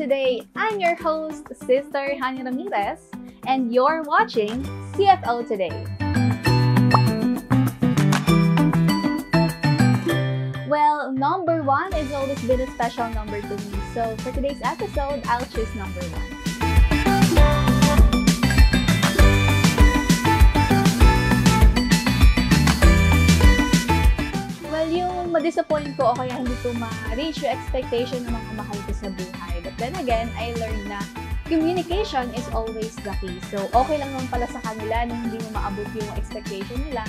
today. I'm your host, Sister Hani Ramirez, and you're watching CFO Today. Well, number 1 has always been a special number to me, so for today's episode, I'll choose number 1. Ma-disappoint ko o kaya hindi ko ma-reach yung expectation ng mga mahal ko sa buhay. But then again, I learned na communication is always the key. So, okay lang naman pala sa kanila na hindi mo maabot yung expectation nila.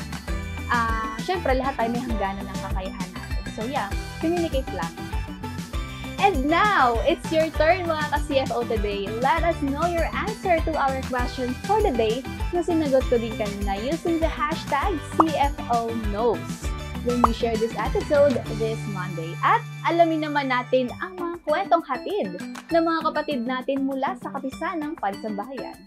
Syempre, lahat tayo may hangganan ng kakayahan natin. So, yeah, communicate lang. And now, it's your turn mga ka-CFO today. Let us know your answer to our question for the day na sinagot ko din kanina using the hashtag CFOKnows when we share this episode this Monday. At alamin naman natin ang mga kwentong hatid ng mga kapatid natin mula sa kapisan ng Pansambahayan.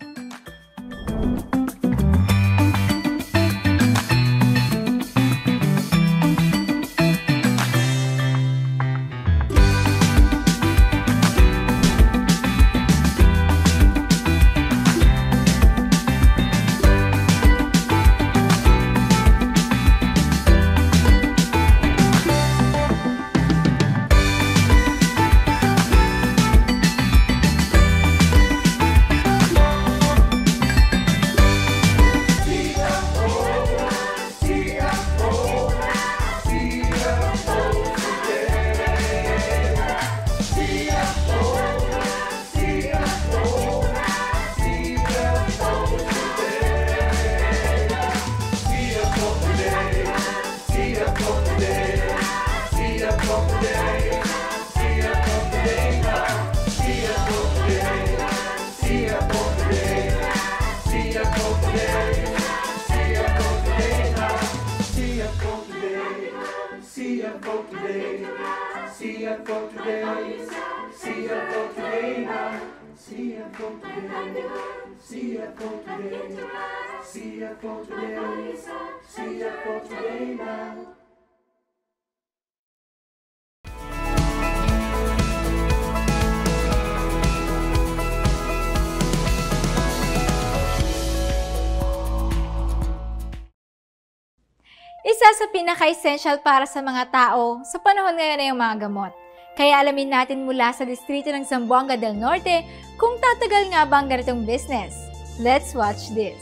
Isa sa pinaka-essential para sa mga tao sa panahon ngayon ay ang mga gamot. Kaya alamin natin mula sa distrito ng Zamboanga del Norte kung tatagal nga ba ang ganitong business. Let's watch this.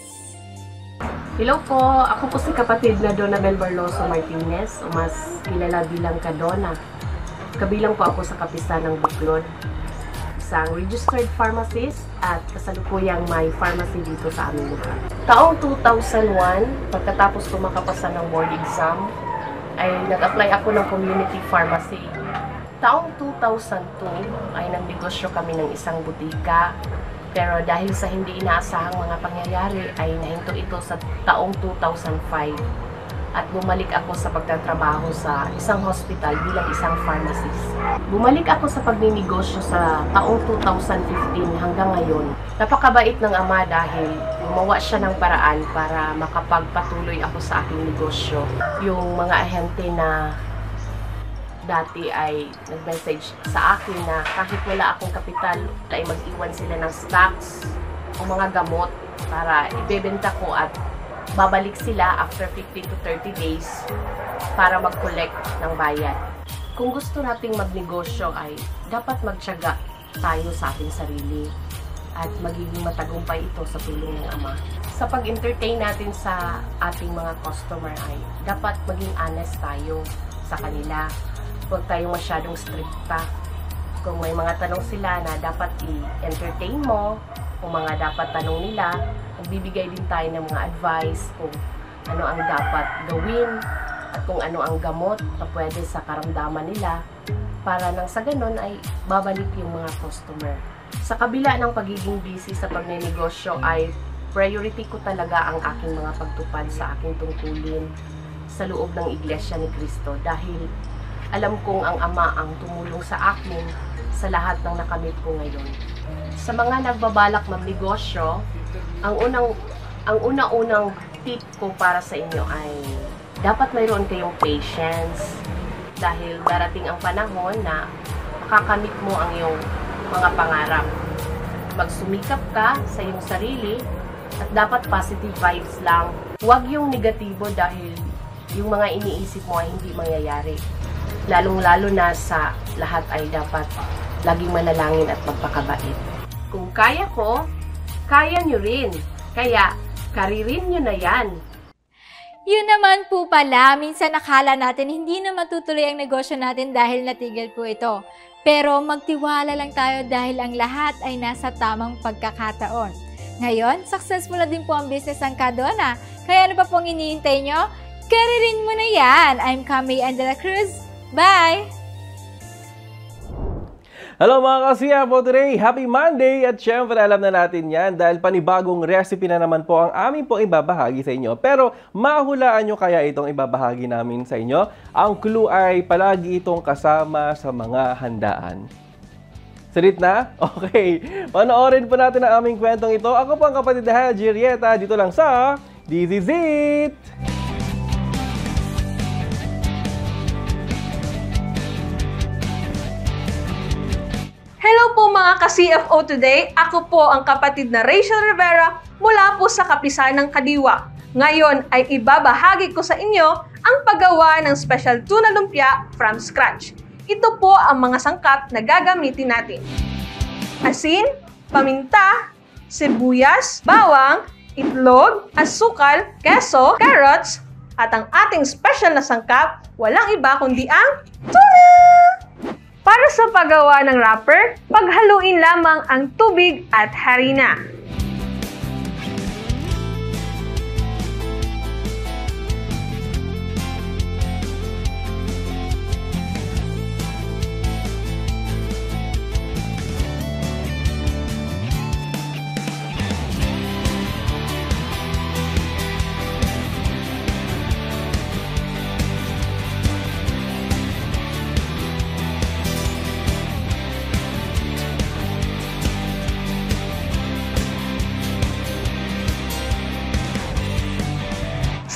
Hello po, ako po si kapatid na Donabel Barloso Martinez, o mas kilala bilang Kadona. Kabilang po ako sa kapisan ng Buklod, isang registered pharmacist at kasalukuyang may pharmacy dito sa aming lugar. Taong 2001, pagkatapos ko makapasa ng board exam, ay nag-apply ako ng community pharmacy. Taong 2002 ay nagnegosyo kami ng isang butika, pero dahil sa hindi inaasahang mga pangyayari ay nahinto ito sa taong 2005 at bumalik ako sa pagtatrabaho sa isang hospital bilang isang pharmacist. Bumalik ako sa pagninegosyo sa taong 2015 hanggang ngayon. Napakabait ng ama dahil gumawa siya ng paraan para makapagpatuloy ako sa aking negosyo. Yung mga ahente na dati ay nag-message sa akin na kahit wala akong kapital, ay mag-iwan sila ng stocks o mga gamot para ibebenta ko at babalik sila after 15 to 30 days para mag-collect ng bayad. Kung gusto nating magnegosyo ay dapat magtiyaga tayo sa ating sarili at magiging matagumpay ito sa tulong ng Ama. Sa pag-entertain natin sa ating mga customer ay dapat maging honest tayo sa kanila. Huwag tayong masyadong stricta. Kung may mga tanong sila na dapat i-entertain mo, kung mga dapat tanong nila, magbibigay din tayo ng mga advice kung ano ang dapat gawin at kung ano ang gamot na pwede sa karamdaman nila para nang sa ganun ay babalik yung mga customer. Sa kabila ng pagiging busy sa pagnenegosyo ay priority ko talaga ang aking mga pagtupad sa aking tungkulin sa loob ng Iglesia ni Cristo dahil alam kong ang Ama ang tumulong sa akin sa lahat ng nakamit ko ngayon. Sa mga nagbabalak magnegosyo, ang unang tip ko para sa inyo ay dapat mayroon kayong patience dahil darating ang panahon na makakamit mo ang iyong mga pangarap. Magsumikap ka sa iyong sarili at dapat positive vibes lang. Huwag yung negatibo dahil yung mga iniisip mo ay hindi mangyayari. Lalong-lalo na sa lahat ay dapat laging manalangin at magpakabait. Kung kaya ko, kaya nyo rin. Kaya, karirin nyo na yan. Yun naman po pala, minsan akala natin hindi na matutuloy ang negosyo natin dahil natigil po ito. Pero magtiwala lang tayo dahil ang lahat ay nasa tamang pagkakataon. Ngayon, successful na din po ang business ng Kadona. Kaya ano pa pong iniintay nyo? Karirin mo na yan! I'm Cami Angela Cruz. Bye! Hello mga kasiya po today! Happy Monday! At syempre alam na natin yan dahil panibagong recipe na naman po ang aming pong ibabahagi sa inyo. Pero mahulaan nyo kaya itong ibabahagi namin sa inyo? Ang clue ay palagi itong kasama sa mga handaan. Salit na? Okay. Panoorin po natin ang aming kwentong ito. Ako po ang kapatid na Julieta dito lang sa This Is It! Hello po mga ka-CFO today! Ako po ang kapatid na Rachel Rivera mula po sa Kapisanan ng Kadiwa. Ngayon ay ibabahagi ko sa inyo ang paggawa ng special tuna lumpia from scratch. Ito po ang mga sangkap na gagamitin natin. Asin, paminta, sibuyas, bawang, itlog, asukal, keso, carrots, at ang ating special na sangkap, walang iba kundi ang tuna! Para sa paggawa ng wrapper, paghaluin lamang ang tubig at harina.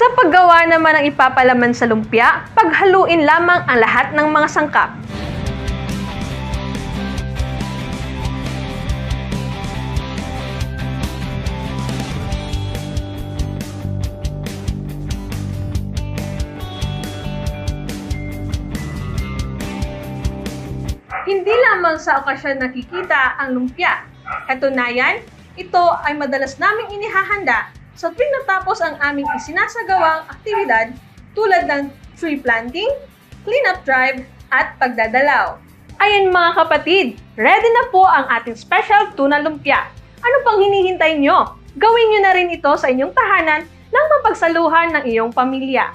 Sa paggawa naman ng ipapalaman sa lumpia, paghaluin lamang ang lahat ng mga sangkap. Hindi lamang sa okasyon nakikita ang lumpia. Katunayan, ito ay madalas naming inihahanda sa tuwing natapos ang aming isinasagawang aktibidad tulad ng tree planting, cleanup drive, at pagdadalaw. Ayan mga kapatid, ready na po ang ating special tuna lumpia. Ano pang hinihintay nyo? Gawin nyo na rin ito sa inyong tahanan nang mapagsaluhan ng iyong pamilya.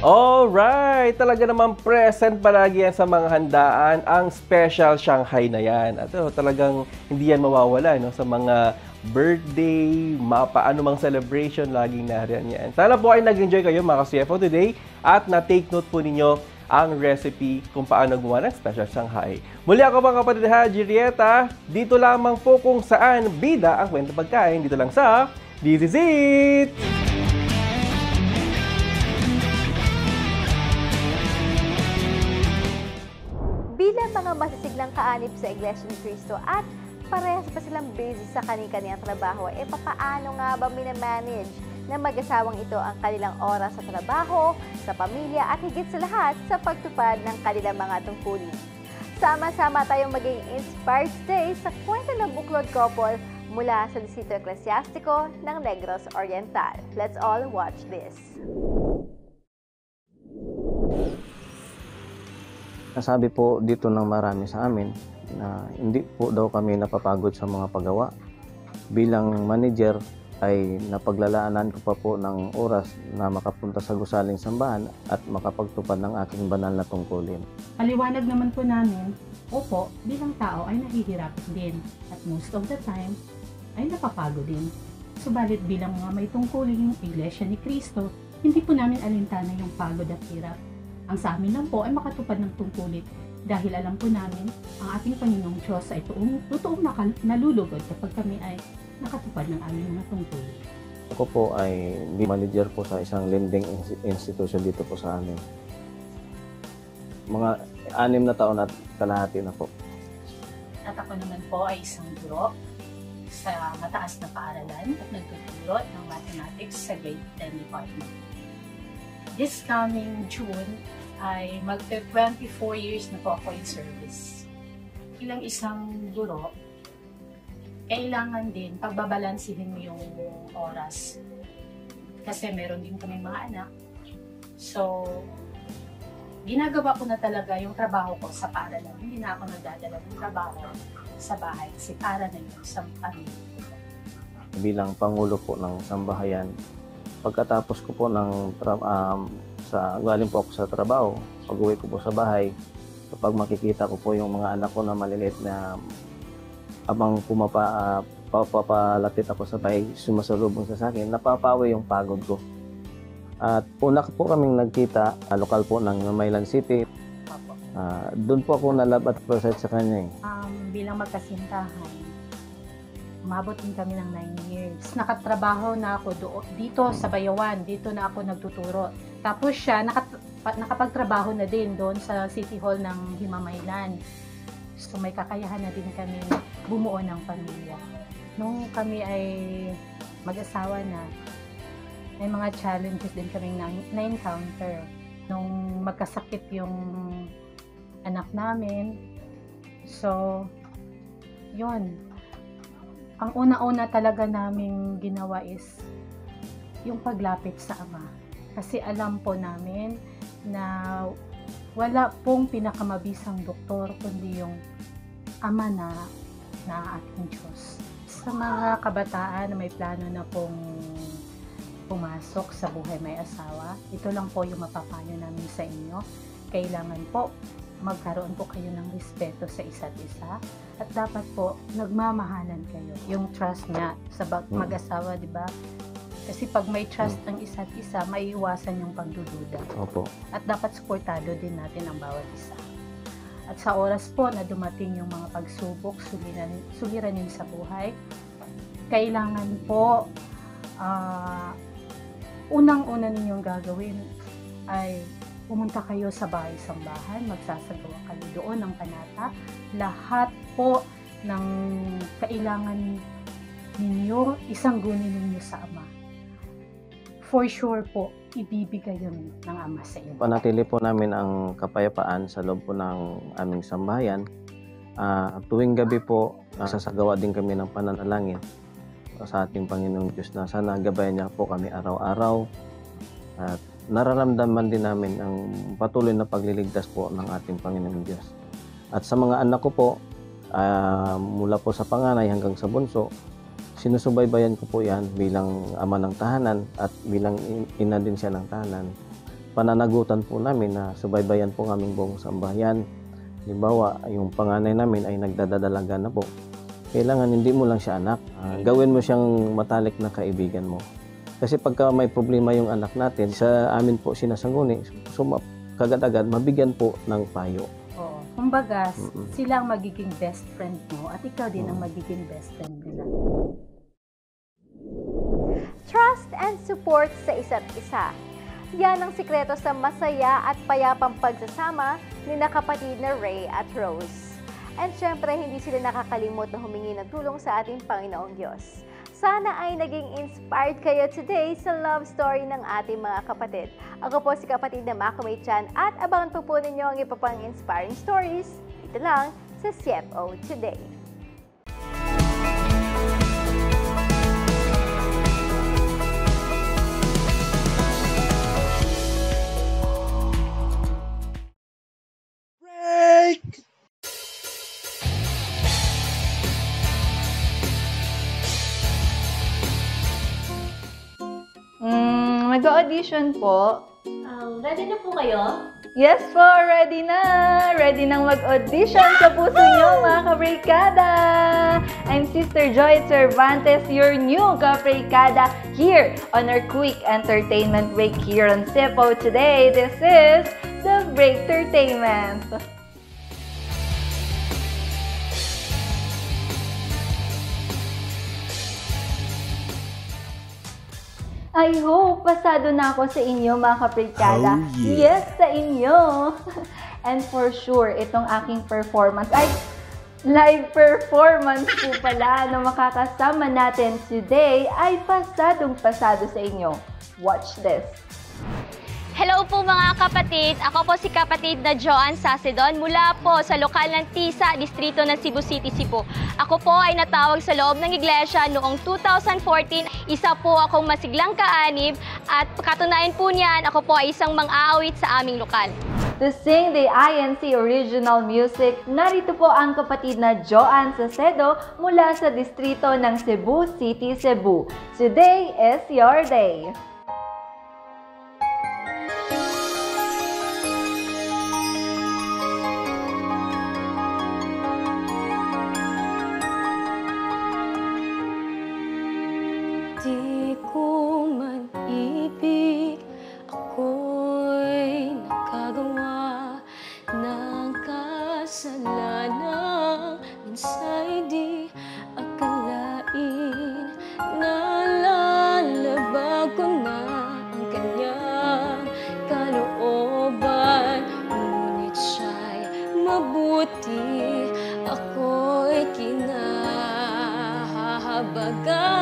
Alright! Talaga naman present palagi yan sa mga handaan ang special Shanghai na yan. At talagang hindi yan mawawala no, sa mga birthday, paano mang celebration, laging nariyan yan. Sana po ay nag-enjoy kayo mga ka-CFO today at na-take note po ninyo ang recipe kung paano gumawa ng special Shanghai. Muli ako mga kapatid ha, Julieta, dito lamang po kung saan bida ang kwento pagkain, dito lang sa This Is It! Bilang mga masisiglang kaanib sa Iglesia ni Cristo at parehas pa silang busy sa kani-kaniyang trabaho, papaano nga ba minamanage ng mag-asawang ito ang kanilang oras sa trabaho, sa pamilya at higit sa lahat sa pagtupad ng kanilang mga tungkulin? Sama-sama tayong maging inspired today sa kwento ng buklod couple mula sa Distrito Eclesiastico ng Negros Oriental. Let's all watch this. Nasabi po dito ng marami sa amin na hindi po daw kami napapagod sa mga paggawa. Bilang manager ay napaglalaanan ko pa po ng oras na makapunta sa gusaling sambahan at makapagtupad ng aking banal na tungkulin. Paliwanag naman po namin, opo, bilang tao ay nahihirapan din at most of the time ay napapagod din. Subalit bilang mga may tungkulin yung Iglesia ni Cristo, hindi po namin alintana yung pagod at hirap. Ang sa amin lang po ay makatupad ng tungkulin dahil alam po namin ang ating Panginoong Diyos ay totoong nalulugod kapag kami ay nakatupad ng aming mga tungkulin. Ako po ay manager po sa isang lending institution dito po sa amin. Mga 6 na taon at kalahati na po. At ako naman po ay isang guro sa mataas na paaralan at nagtuturo ng mathematics sa grade 10 department. This coming June ay magte-24 years na po ako in service. Bilang isang guro, kailangan din pagbabalansihin mo yung oras. Kasi meron din kami mga anak. So, ginagawa ko na talaga yung trabaho ko sa paaralan. Hindi na ako nagdadala ng trabaho sa bahay kasi para na yun sa pamilya. Bilang Pangulo po ng Sambahayan, pagkatapos ko po ng galing po ako sa trabaho, pag-uwi ko po sa bahay, kapag makikita ko po yung mga anak ko na maliliit na abang papalapit ako sa bahay, sumasalubong sa akin, napapawi yung pagod ko. At una po kaming nagkita, lokal po ng Maylan City. Doon po ako nalab at process sa kanya. Bilang magkasintahan, umabot din kami ng 9 years. Nakatrabaho na ako dito sa Bayawan, dito na ako nagtuturo. Tapos siya, nakapagtrabaho na din doon sa City Hall ng Himamaylan. So may kakayahan na din kami bumuo ng pamilya. Nung kami ay mag-asawa na, may mga challenges din kami na-encounter. Nung magkasakit yung anak namin. So, yun. Ang una-una talaga naming ginawa is yung paglapit sa Ama. Kasi alam po namin na wala pong pinakamabisang doktor kundi yung Ama na ating Diyos. Sa mga kabataan na may plano na pong pumasok sa buhay may asawa, ito lang po yung mapapayo namin sa inyo. Kailangan po magkaroon po kayo ng respeto sa isa't isa at dapat po nagmamahalan kayo. Yung trust nga sa mag-asawa, di ba? Kasi pag may trust ng isa't isa, maiiwasan yung pagdududa. Opo. At dapat suportado din natin ang bawat isa. At sa oras po na dumating yung mga pagsubok, suliranin sa buhay, kailangan po unang-una ninyong gagawin ay pumunta kayo sa bahay-sambahan, magsasagawa kayo doon ng panata. Lahat po ng kailangan ninyo, isanggunin ninyo sa Ama. For sure po, ibibigay yun ng Ama sa inyo. Panatili po namin ang kapayapaan sa loob po ng aming sambahayan. Tuwing gabi po, sasagawa din kami ng pananalangin sa ating Panginoong Diyos na sana gabayan niya po kami araw-araw at nararamdaman din namin ang patuloy na pagliligtas po ng ating Panginoong Diyos. At sa mga anak ko po, mula po sa panganay hanggang sa bunso, sinusubaybayan ko po yan bilang ama ng tahanan at bilang ina din siya ng tahanan. Pananagutan po namin na subaybayan po aming buong sambahayan. Halimbawa, yung panganay namin ay nagdadalaga na po. Kailangan hindi mo lang siya anak. Gawin mo siyang matalik na kaibigan mo. Kasi pagka may problema yung anak natin, sa amin po sinasanguni, kagad-agad mabigyan po ng payo. Oo. Kumbaga, sila ang magiging best friend mo at ikaw din ang magiging best friend nila. Trust and support sa isa't isa. Yan ang sikreto sa masaya at payapang pagsasama ni kapatid na Ray at Rose. And syempre, hindi sila nakakalimot na humingi ng tulong sa ating Panginoong Diyos. Sana ay naging inspired kayo today sa love story ng ating mga kapatid. Ako po si kapatid na Mako May Chan at abangan po ninyo ang iba pang inspiring stories dito lang sa CFO Today. Mag-audition po. Ready na po kayo? Yes po, ready na! Ready nang mag-audition sa puso nyo, mga kabrikada! I'm Sister Joy Cervantes, your new kabrikada, here on our quick entertainment break here on CFO Today. This is the Break Entertainment. I hope pasado na ako sa inyo, mga kaprikada. Oh, yeah. Yes, sa inyo. And for sure, itong aking performance ay Live performance po pala na makakasama natin today ay pasadong-pasado sa inyo. Watch this! Hello po mga kapatid! Ako po si kapatid na Joanne Sasedon mula po sa lokal ng Tisa, distrito ng Cebu City, Cebu. Ako po ay natawag sa loob ng iglesia noong 2014. Isa po akong masiglang kaanib at katunayan po niyan, ako po ay isang mang-aawit sa aming lokal. To sing the INC original music, narito po ang kapatid na Joanne Sacedo mula sa distrito ng Cebu City, Cebu. Today is your day! Di ko man ibig, ako'y nakagawa ng kasalanan. Minsa'y di akalain na lalabag ko na ang kanyang kalooban. Ngunit siya'y mabuti, ako'y kinahahabagan.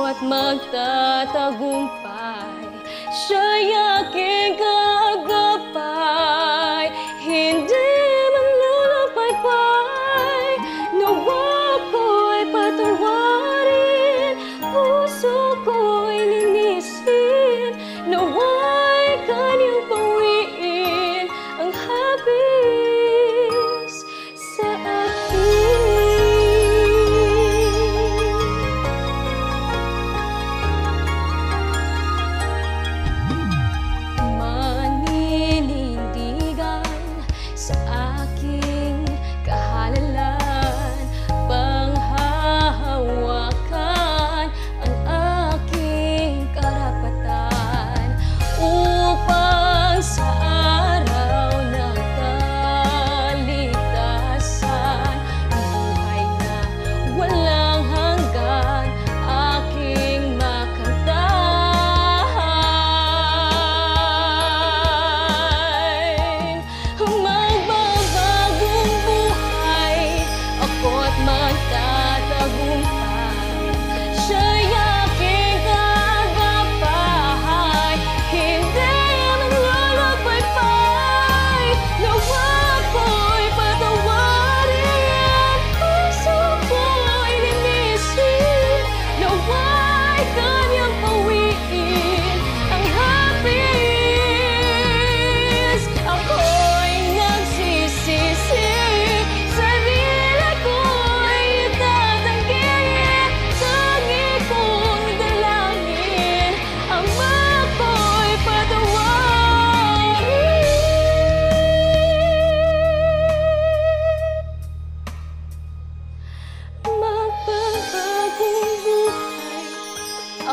At magtatagumpay, siya'y aking kaagapay, hindi man lalapaypay. Nawa ko'y patawarin, puso ko'y linisin, nawa'y kanyang pawiin ang habis sa akin.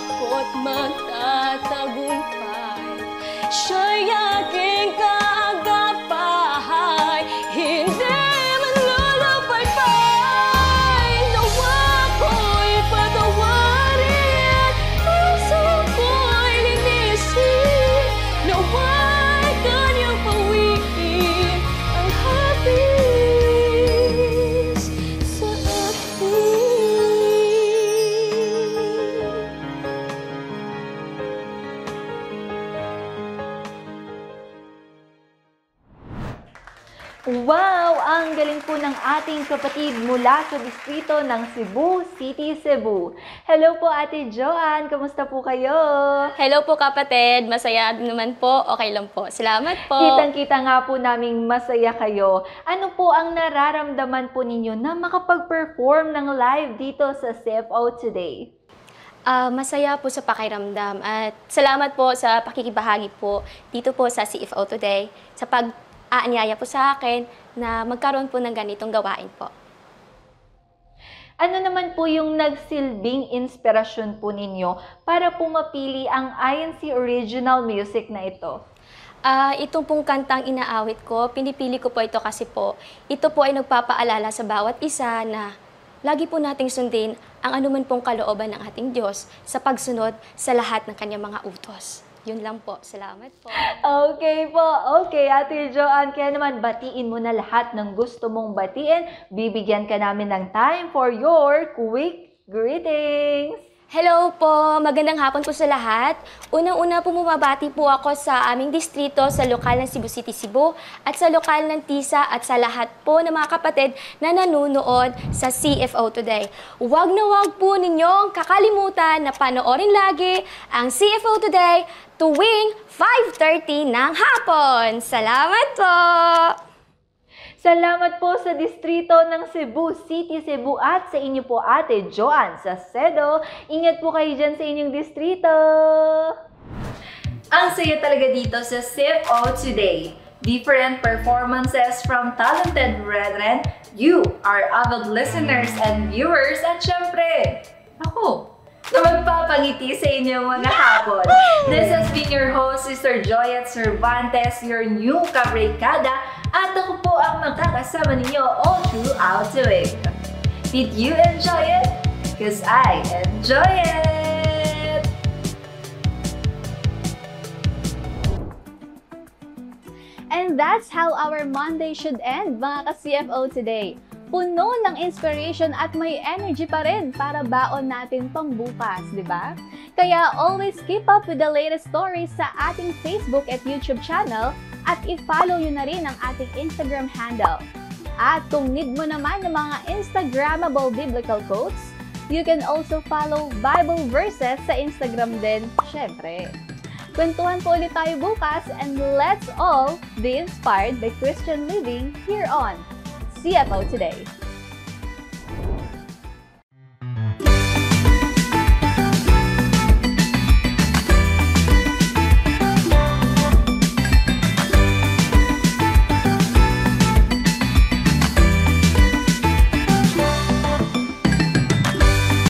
Ako't magtatagumpay, siya'y aking kaagapay, hindi man lalapaypay. Nawa ko'y patawarin, puso ko'y linisin, nawa'y kanyang pawiin ang habis sa akin. Wow! Ang galing po ng ating kapatid mula sa distrito ng Cebu City, Cebu. Hello po Ate Joanne, kamusta po kayo? Hello po kapatid, masaya naman po, okay lang po. Salamat po. Kitang-kita nga po naming masaya kayo. Ano po ang nararamdaman po ninyo na makapag-perform ng live dito sa CFO today? Masaya po sa pakiramdam at salamat po sa pakikibahagi po dito po sa CFO today sa pag-aanyaya po sa akin na magkaroon po ng ganitong gawain po. Ano naman po yung nagsilbing inspirasyon po ninyo para po mapili ang INC original music na ito? Itong pong kantang inaawit ko, pinipili ko po ito kasi po, ito po ay nagpapaalala sa bawat isa na lagi po nating sundin ang anuman pong kalooban ng ating Diyos sa pagsunod sa lahat ng kanyang mga utos. Yun lang po. Salamat po. Okay po. Okay, Ate Joanne. Kaya naman, batiin mo na lahat ng gusto mong batiin. Bibigyan ka namin ng time for your quick greetings. Hello po! Magandang hapon po sa lahat. Unang-una po bumabati po ako sa aming distrito, sa lokal ng Cebu City, Cebu, at sa lokal ng TISA at sa lahat po ng mga kapatid na nanonood sa CFO Today. Huwag na huwag po ninyong kakalimutan na panoorin lagi ang CFO Today tuwing 5:30 ng hapon. Salamat po! Salamat po sa distrito ng Cebu City, Cebu at sa inyo po Ate Joanne Sacedo. Ingat po kayo dyan sa inyong distrito. Ang saya talaga dito sa CFO Today. Different performances from talented brethren, you, our avid listeners and viewers, at syempre, ako, na magpapangiti sa inyong mga hapon. This has been your host, Sister Joyet Cervantes, your new kabrikada, at ako po ang magkakasama ninyo all throughout the week. Did you enjoy it? Because I enjoy it! And that's how our Monday should end, mga ka-CFO Today. Puno ng inspiration at may energy pa rin para baon natin pang bukas, di ba? Kaya always keep up with the latest stories sa ating Facebook at YouTube channel at i-follow nyo na rin ang ating Instagram handle. At kung need mo naman ng mga Instagrammable biblical quotes, you can also follow Bible verses sa Instagram din, syempre. Kwentuhan po ulit tayo bukas and let's all be inspired by Christian living here on CFO Today.